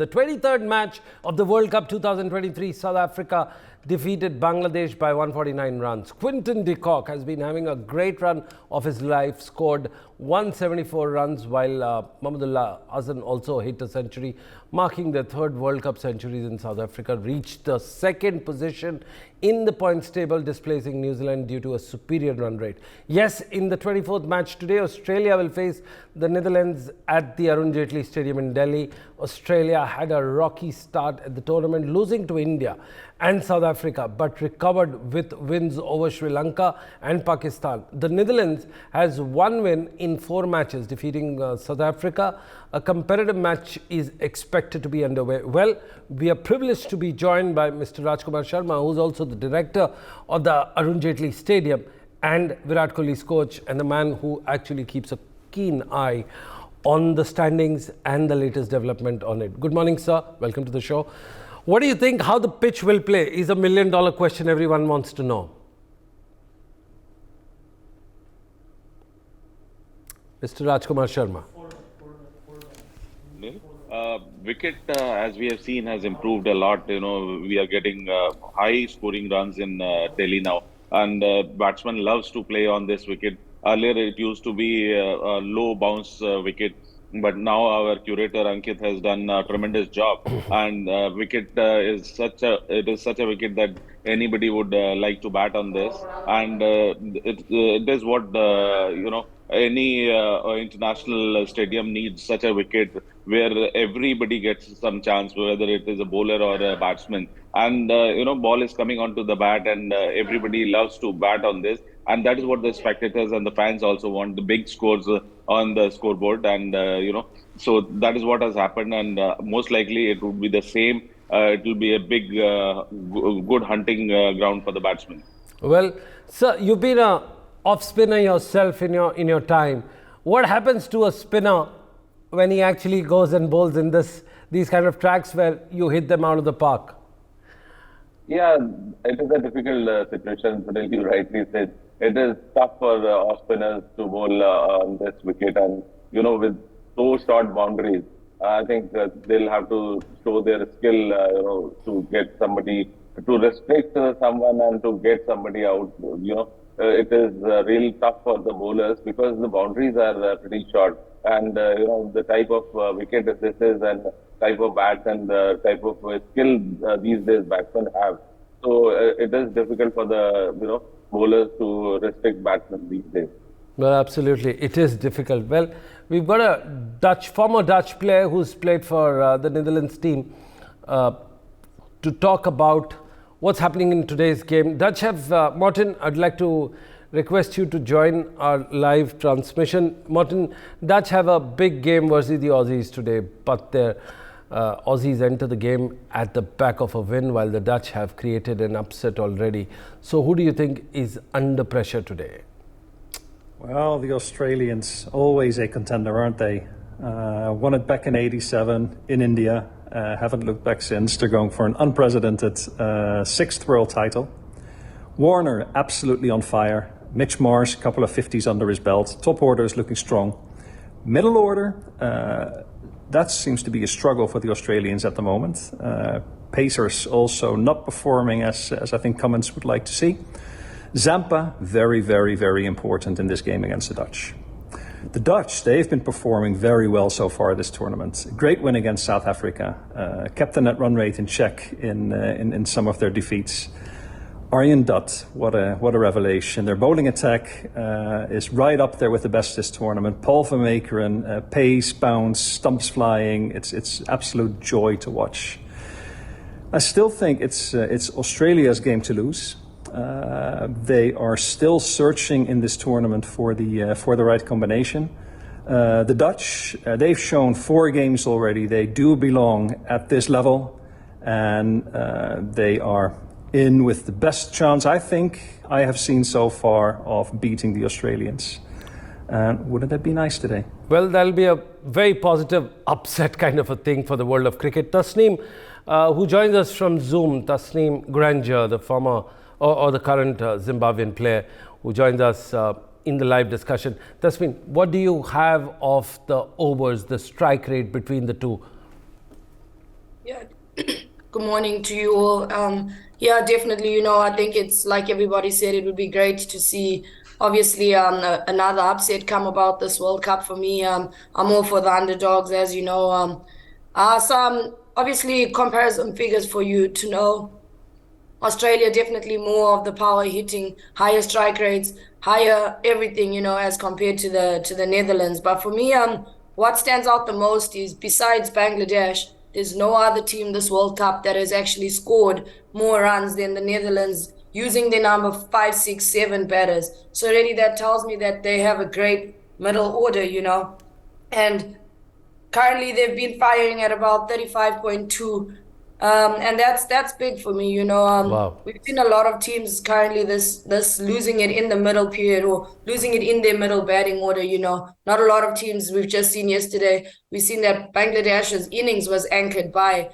The 23rd match of the World Cup 2023, South Africa defeated Bangladesh by 149 runs. Quinton de Kock has been having a great run of his life, scored 174 runs, while Mahmudullah Hasan also hit a century, marking their third World Cup centuries in South Africa, reached the second position in the points table, displacing New Zealand due to a superior run rate. Yes, in the 24th match today, Australia will face the Netherlands at the Arun Jaitley Stadium in Delhi. Australia had a rocky start at the tournament, losing to India and South Africa, but recovered with wins over Sri Lanka and Pakistan. The Netherlands has one win in 4 matches, defeating South Africa. A competitive match is expected to be underway. Well, we are privileged to be joined by Mr. Rajkumar Sharma, who is also the director of the Arun Jaitley Stadium and Virat Kohli's coach, and the man who actually keeps a keen eye on the standings and the latest development on it. Good morning, sir. Welcome to the show. What do you think how the pitch will play is a $1 million question everyone wants to know. Mr. Rajkumar Sharma. Wicket, as we have seen, has improved a lot. We are getting high scoring runs in Delhi now, and batsman loves to play on this wicket. Earlier, it used to be a low bounce wicket, but now our curator Ankit has done a tremendous job. And wicket is such a wicket that anybody would like to bat on this, and it is what any international stadium needs, such a wicket where everybody gets some chance, whether it is a bowler or a batsman. And ball is coming onto the bat, and everybody loves to bat on this. And that is what the spectators and the fans also want, the big scores on the scoreboard. And, so that is what has happened. And most likely it would be the same. It will be a big, good hunting ground for the batsmen. Well, sir, you've been a off spinner yourself in your time. What happens to a spinner when he actually goes and bowls in these kind of tracks where you hit them out of the park? Yeah, it is a difficult situation, Sunil, you rightly said. It is tough for off spinners to bowl on this wicket, and with so short boundaries, I think they'll have to show their skill, to get somebody, to restrict someone and to get somebody out. It is really tough for the bowlers because the boundaries are pretty short, and the type of wicket this is, and type of bats and the type of skill these days batsmen have. So it is difficult for the bowlers to restrict batsmen these days. Well, absolutely, it is difficult. Well, we've got a former Dutch player who's played for the Netherlands team to talk about what's happening in today's game. Dutch have Martin. I'd like to request you to join our live transmission. Martin, Dutch have a big game versus the Aussies today, but their Aussies enter the game at the back of a win, while the Dutch have created an upset already. So who do you think is under pressure today? Well, the Australians, always a contender, aren't they? Won it back in '87 in India. Haven't looked back since. They're going for an unprecedented 6th world title. Warner, absolutely on fire. Mitch Marsh, a couple of 50s under his belt. Top order is looking strong. Middle order, that seems to be a struggle for the Australians at the moment. Pacers also not performing as I think Cummins would like to see. Zampa, very, very, very important in this game against the Dutch. The Dutch, they've been performing very well so far this tournament. Great win against South Africa. Kept the net run rate in check in some of their defeats. Arjen Dutt, what a revelation. Their bowling attack is right up there with the best this tournament. Paul Vermeekeren, pace, bounce, stumps flying. It's absolute joy to watch. I still think it's Australia's game to lose. They are still searching in this tournament for the right combination. The Dutch, they've shown 4 games already. They do belong at this level, and they are in with the best chance I think I have seen so far of beating the Australians. Wouldn't that be nice today? Well, that'll be a very positive upset kind of a thing for the world of cricket. Tasneem, who joins us from Zoom, Tasneem Granger, the former or the current Zimbabwean player who joins us in the live discussion. Tasneem, what do you have of the overs, the strike rate between the two? Good morning to you all. Yeah, definitely. I think it's like everybody said, it would be great to see, obviously, another upset come about this World Cup for me. I'm all for the underdogs, as you know. Some obviously comparison figures for you to know. Australia definitely more of the power hitting, higher strike rates, higher everything, as compared to the Netherlands. But for me, what stands out the most is besides Bangladesh, there's no other team this World Cup that has actually scored more runs than the Netherlands using their number 5, 6, 7 batters. So already that tells me that they have a great middle order, and currently they've been firing at about 35.2. And that's big for me. Wow. We've seen a lot of teams currently this losing it in the middle period or losing it in their middle batting order. Not a lot of teams. We've just seen yesterday. We've seen that Bangladesh's innings was anchored by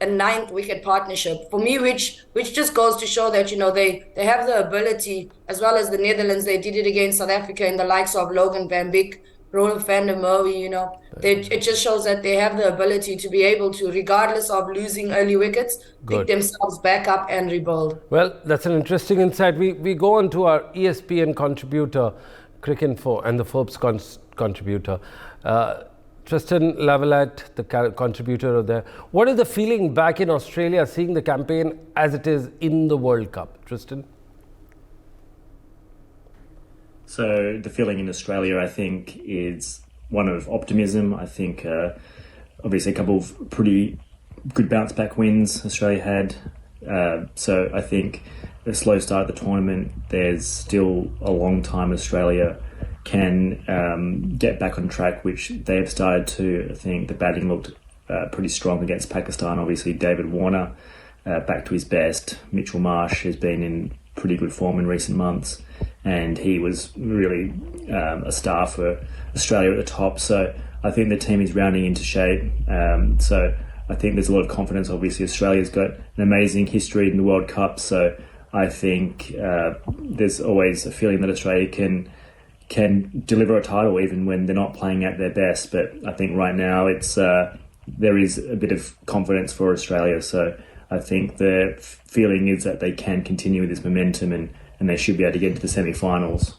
a 9th-wicket partnership for me, which just goes to show that they have the ability, as well as the Netherlands. They did it against South Africa in the likes of Logan van Beek, Roland van der Merwe. It just shows that they have the ability to be able to, regardless of losing early wickets, Good. pick themselves back up and rebuild. Well, that's an interesting insight. We go on to our ESPN contributor, Cricinfo, and the Forbes contributor. Tristan Lavalette, the contributor there. What is the feeling back in Australia seeing the campaign as it is in the World Cup? Tristan? So the feeling in Australia, I think, is one of optimism. I think obviously a couple of pretty good bounce back wins Australia had. So I think a slow start at the tournament, there's still a long time Australia can get back on track, which they've started to. I think the batting looked pretty strong against Pakistan. Obviously, David Warner back to his best. Mitchell Marsh has been in pretty good form in recent months, and he was really a star for Australia at the top. So I think the team is rounding into shape. So I think there's a lot of confidence. Obviously, Australia's got an amazing history in the World Cup, so I think there's always a feeling that Australia can deliver a title even when they're not playing at their best. But I think right now it's there is a bit of confidence for Australia. So I think the feeling is that they can continue with this momentum and they should be able to get into the semi-finals.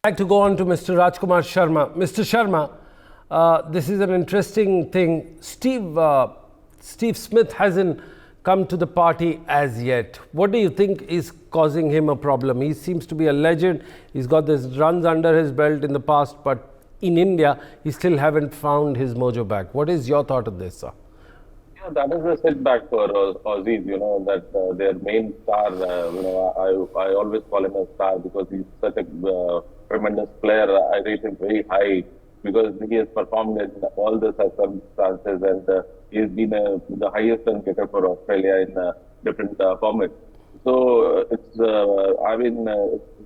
I'd like to go on to Mr. Rajkumar Sharma. Mr. Sharma, this is an interesting thing. Steve Smith hasn't come to the party as yet. What do you think is causing him a problem? He seems to be a legend. He's got this runs under his belt in the past, but in India, he still haven't found his mojo back. What is your thought of this, sir? Yeah, that is a setback for Aussies, that their main star, I always call him a star because he's such a tremendous player. I rate him very high because he has performed in all the circumstances and he's been the highest run getter for Australia in different formats. So it's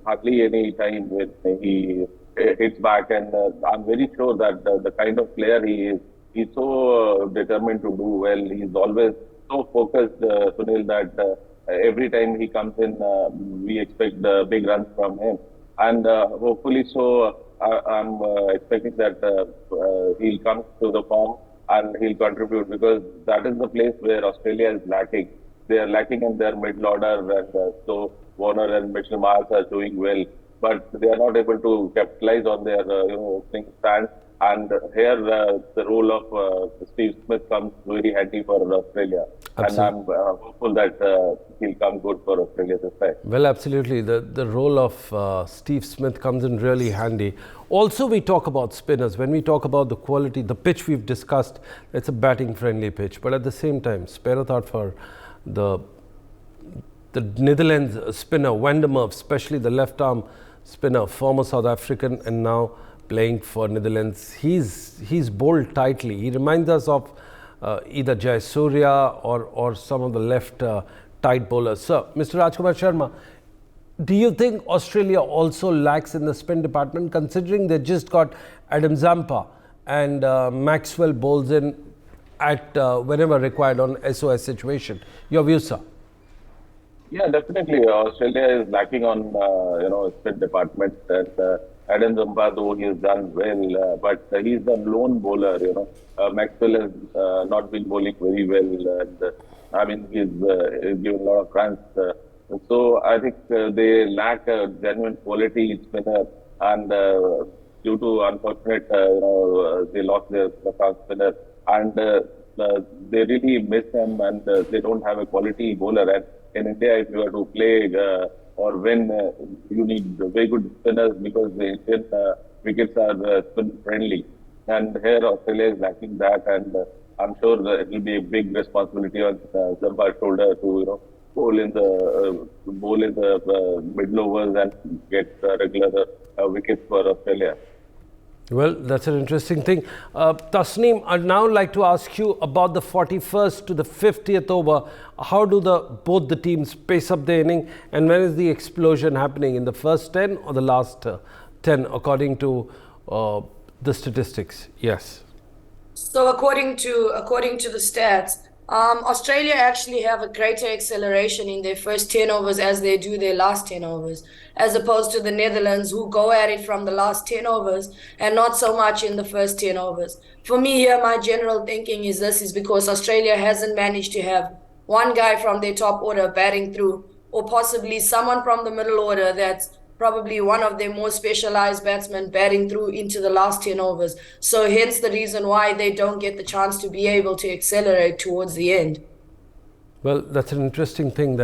hardly any time when he hits back, and I'm very sure that the kind of player he is, he's so determined to do well. He's always so focused, Sunil, that every time he comes in, we expect big runs from him. And hopefully so, I'm expecting that he'll come to the form and he'll contribute, because that is the place where Australia is lacking. They are lacking in their middle order, and so Warner and Mitchell Marsh are doing well, but they are not able to capitalize on their opening stance. And here the role of Steve Smith comes very handy for Australia. Absolutely. And I'm hopeful that he'll come good for Australia this time. Well, absolutely. The role of Steve Smith comes in really handy. Also, we talk about spinners. When we talk about the quality, the pitch we've discussed, it's a batting-friendly pitch. But at the same time, spare a thought for the Netherlands spinner, Van der Merwe, especially the left-arm spinner, former South African and now playing for Netherlands. He's bowled tightly. He reminds us of either Jayasuriya or some of the left tight bowlers. So, Mr. Rajkumar Sharma, do you think Australia also lacks in the spin department, considering they just got Adam Zampa and Maxwell bowls in at whenever required on SOS situation? Your view, sir? Yeah, definitely. Australia is lacking on spin department, and Adam Zampa, though he has done well, but he's the lone bowler. Maxwell has not been bowling very well, and I mean he's given a lot of runs. So I think they lack a genuine quality spinner, and due to unfortunate, they lost their fast spinner, and they really miss him, and they don't have a quality bowler. And in India, if you are to play or win, you need very good spinners because the Indian wickets are spin friendly. And here Australia is lacking that, and I'm sure it will be a big responsibility on Zampa's shoulder to bowl in the middle overs and get regular wickets for Australia. Well, that's an interesting thing. Tasneem, I'd now like to ask you about the 41st to the 50th over. How do both the teams pace up the inning, and when is the explosion happening, in the first 10 or the last 10, according to the statistics? Yes. So according to the stats, Australia actually have a greater acceleration in their first 10 overs as they do their last 10 overs, as opposed to the Netherlands, who go at it from the last 10 overs and not so much in the first 10 overs. For me here, my general thinking is this is because Australia hasn't managed to have one guy from their top order batting through, or possibly someone from the middle order that's probably one of their more specialized batsmen batting through into the last 10 overs. So hence the reason why they don't get the chance to be able to accelerate towards the end. Well, that's an interesting thing.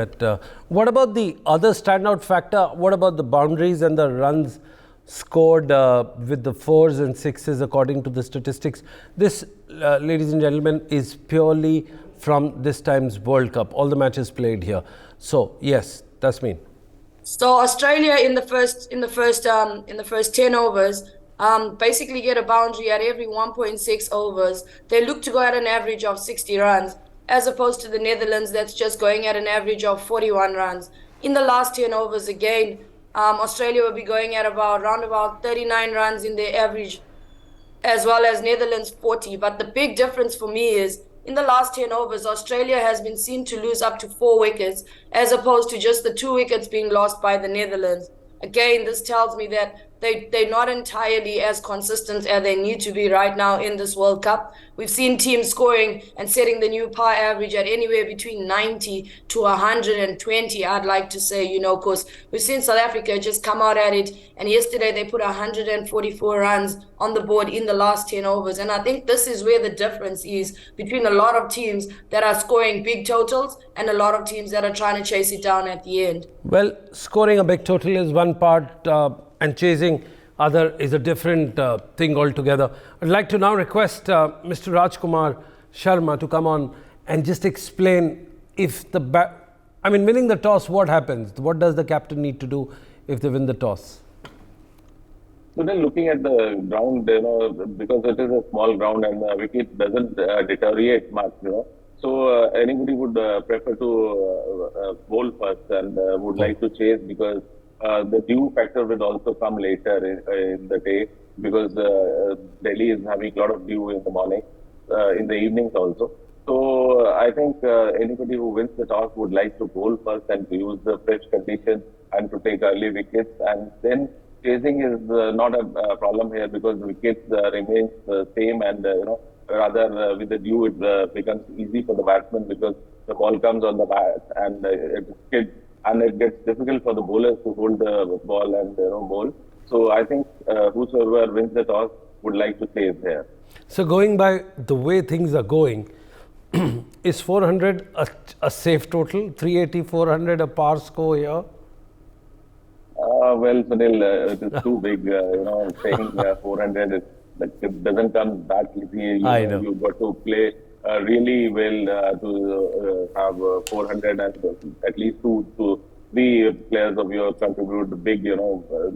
What about the other standout factor? What about the boundaries and the runs scored with the 4s and 6s according to the statistics? This, ladies and gentlemen, is purely from this time's World Cup, all the matches played here. So, yes, that's me. So Australia in the first 10 overs basically get a boundary at every 1.6 overs. They look to go at an average of 60 runs, as opposed to the Netherlands that's just going at an average of 41 runs. In the last 10 overs again, Australia will be going at around about 39 runs in their average, as well as Netherlands 40. But the big difference for me is, in the last 10 overs, Australia has been seen to lose up to 4 wickets, as opposed to just the 2 wickets being lost by the Netherlands. Again, this tells me that they're not entirely as consistent as they need to be right now in this World Cup. We've seen teams scoring and setting the new par average at anywhere between 90 to 120, I'd like to say, because we've seen South Africa just come out at it, and yesterday they put 144 runs on the board in the last 10 overs. And I think this is where the difference is between a lot of teams that are scoring big totals and a lot of teams that are trying to chase it down at the end. Well, scoring a big total is one part, and chasing other is a different thing altogether. I'd like to now request Mr. Rajkumar Sharma to come on and just explain if winning the toss, what happens? What does the captain need to do if they win the toss? So then looking at the ground, because it is a small ground and the wicket doesn't deteriorate much, so anybody would prefer to bowl first and would like to chase, because the dew factor will also come later in the day, because Delhi is having a lot of dew in the morning, in the evenings also. So I think anybody who wins the toss would like to bowl first and to use the fresh conditions and to take early wickets. And then chasing is not a problem here, because the wickets remains the same, and rather with the dew it becomes easy for the batsman, because the ball comes on the bat and it gets difficult for the bowlers to hold the ball and bowl. So I think whosoever wins the toss would like to chase here. So going by the way things are going, is 400 a safe total? 380, 400 a par score here? Well, Sunil, it is too big. Saying 400, it doesn't come that easy. I know. You've got to play really well to have 400, and at least 2 to 3 players of yours contribute big,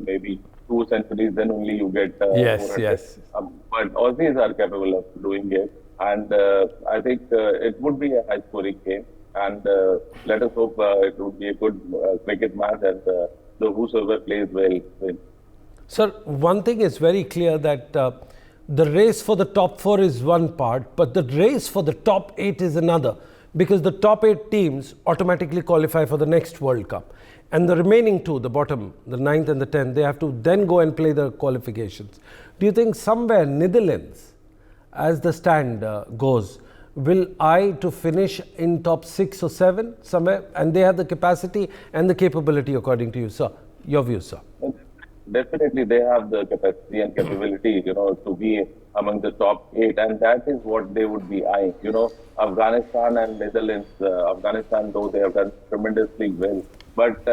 maybe 2 centuries, then only you get 400. Yes. But Aussies are capable of doing it, and I think it would be a high scoring game, and let us hope it would be a good cricket match, and whosoever plays well wins. Sir, one thing is very clear, that the race for the top 4 is one part, but the race for the top 8 is another, because the top 8 teams automatically qualify for the next World Cup. And the remaining two, the bottom, the 9th and the 10th, they have to then go and play the qualifications. Do you think somewhere Netherlands, as the stand goes, will eye to finish in top 6 or 7 somewhere? And they have the capacity and the capability, according to you, sir. Your view, sir. Definitely, they have the capacity and capability, to be among the top 8, and that is what they would be eyeing. Afghanistan and Netherlands. Afghanistan, though they have done tremendously well, but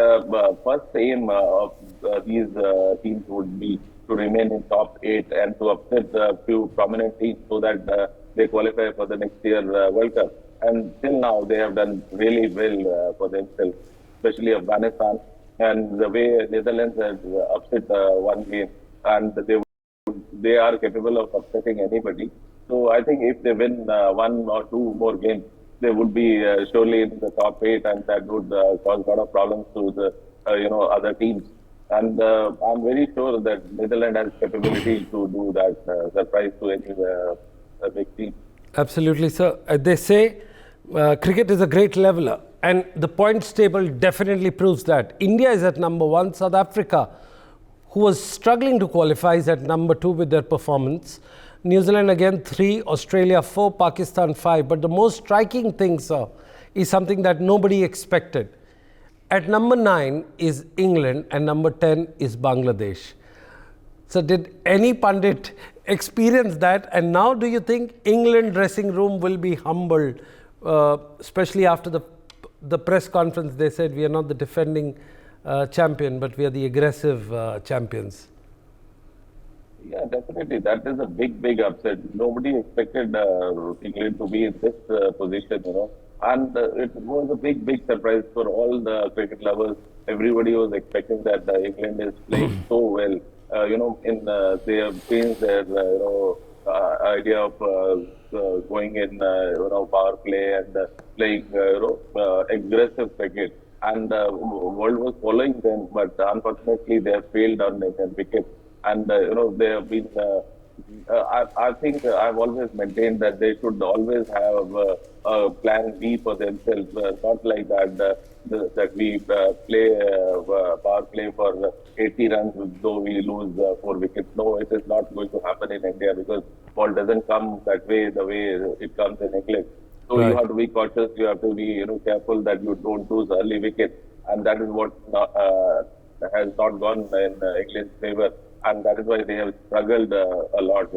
first aim of these teams would be to remain in top 8 and to upset a few prominent teams so that they qualify for the next year World Cup. And till now, they have done really well for themselves, especially Afghanistan. And the way Netherlands has upset one game, and they are capable of upsetting anybody. So I think if they win 1 or 2 more games, they would be surely in the top 8, and that would cause a lot of problems to the other teams. And I'm very sure that Netherlands has capability to do that surprise to any big team. Absolutely, sir. They say cricket is a great leveler, and the points table definitely proves that. India is at number 1. South Africa, who was struggling to qualify, is at number 2 with their performance. New Zealand again 3, Australia 4, Pakistan 5. But the most striking thing, sir, is something that nobody expected. At number 9 is England and number 10 is Bangladesh. So did any pundit experience that? And now do you think England dressing room will be humbled, especially after the press conference? They said we are not the defending champion, but we are the aggressive champions. Yeah, definitely. That is a big upset. Nobody expected England to be in this position, And it was a big surprise for all the cricket lovers. Everybody was expecting that England is playing so well. They have changed their, idea of going in, power play and playing, aggressive cricket. And the world was following them, but unfortunately they have failed on their wicket. And, they have been, I think I've always maintained that they should always have a plan B for themselves, not like that, that we play power play for 80 runs, though we lose 4 wickets. No, it is not going to happen in India because ball doesn't come that way, the way it comes in England. So you have to be cautious, you have to be careful that you don't lose early wickets. And that is what has not gone in England's favor. And that is why they have struggled a lot,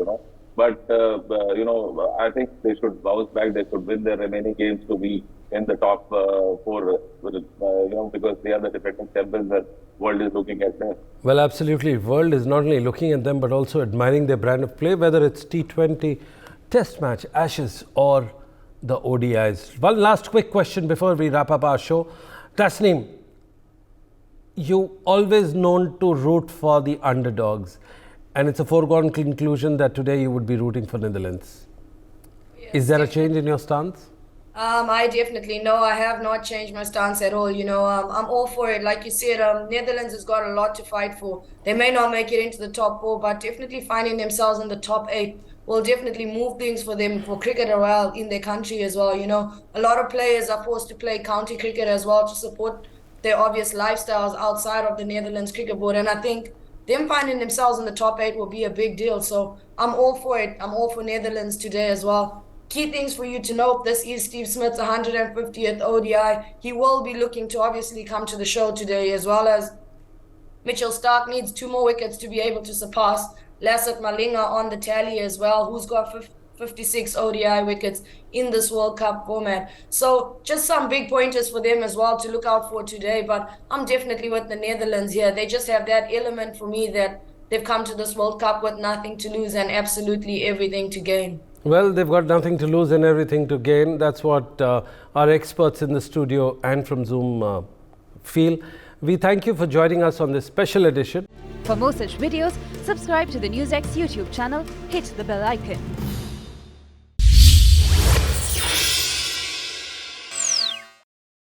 But, I think they should bounce back. They should win their remaining games to be in the top 4, because they are the defending champions that world is looking at them. Well, absolutely. World is not only looking at them, but also admiring their brand of play, whether it's T20, Test match, Ashes, or the ODIs. One last quick question before we wrap up our show. Tasneem, you always known to root for the underdogs, and it's a foregone conclusion that today you would be rooting for Netherlands. Yes, is there a change in your stance? I definitely no. I have not changed my stance at all. I'm all for it. Like you said, Netherlands has got a lot to fight for. They may not make it into the top 4, but definitely finding themselves in the top 8 will definitely move things for them, for cricket around in their country as well. A lot of players are forced to play county cricket as well to support their obvious lifestyles outside of the Netherlands Cricket Board. And I think them finding themselves in the top 8 will be a big deal. So I'm all for it. I'm all for Netherlands today as well. Key things for you to note, this is Steve Smith's 150th ODI. He will be looking to obviously come to the show today, as well as Mitchell Starc needs 2 more wickets to be able to surpass Lassit Malinga on the tally as well, who's got 56 ODI wickets in this World Cup format. So just some big pointers for them as well to look out for today. But I'm definitely with the Netherlands here. They just have that element for me that they've come to this World Cup with nothing to lose and absolutely everything to gain. Well, they've got nothing to lose and everything to gain. That's what our experts in the studio and from Zoom feel. We thank you for joining us on this special edition. For more such videos, subscribe to the NewsX YouTube channel, hit the bell icon.